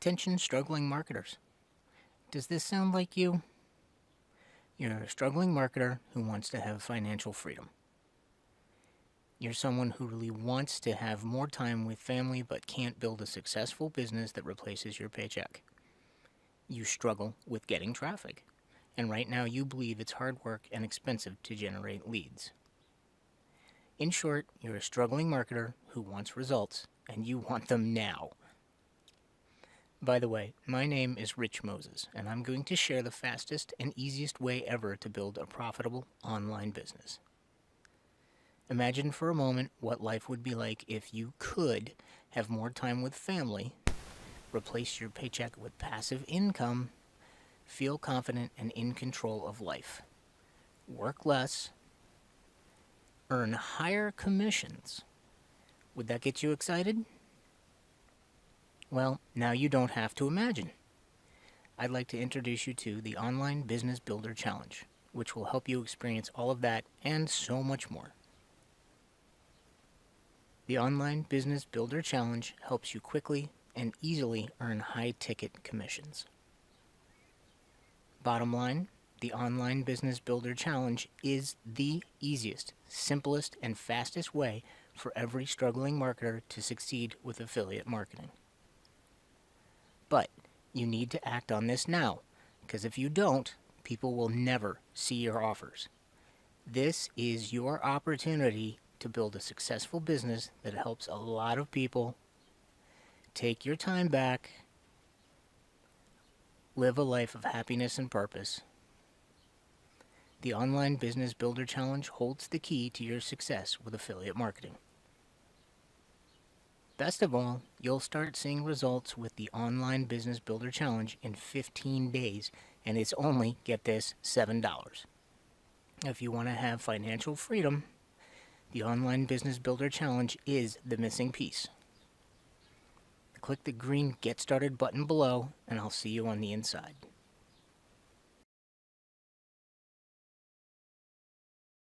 Attention struggling marketers. Does this sound like you? You're a struggling marketer who wants to have financial freedom. You're someone who really wants to have more time with family but can't build a successful business that replaces your paycheck. You struggle with getting traffic, and right now you believe it's hard work and expensive to generate leads. In short, you're a struggling marketer who wants results, and you want them now. By the way, my name is Rich Moses, and I'm going to share the fastest and easiest way ever to build a profitable online business. Imagine for a moment what life would be like if you could have more time with family, replace your paycheck with passive income, feel confident and in control of life, work less, earn higher commissions. Would that get you excited? Well, now you don't have to imagine. I'd like to introduce you to the Online Business Builder Challenge, which will help you experience all of that and so much more. The Online Business Builder Challenge helps you quickly and easily earn high-ticket commissions. Bottom line, the Online Business Builder Challenge is the easiest, simplest, and fastest way for every struggling marketer to succeed with affiliate marketing. But you need to act on this now, because if you don't, people will never see your offers. This is your opportunity to build a successful business that helps a lot of people. Take your time back, live a life of happiness and purpose. The Online Business Builder Challenge holds the key to your success with affiliate marketing. Best of all, you'll start seeing results with the Online Business Builder Challenge in 15 days, and it's only, get this, $7. If you want to have financial freedom, the Online Business Builder Challenge is the missing piece. Click the green Get Started button below, and I'll see you on the inside.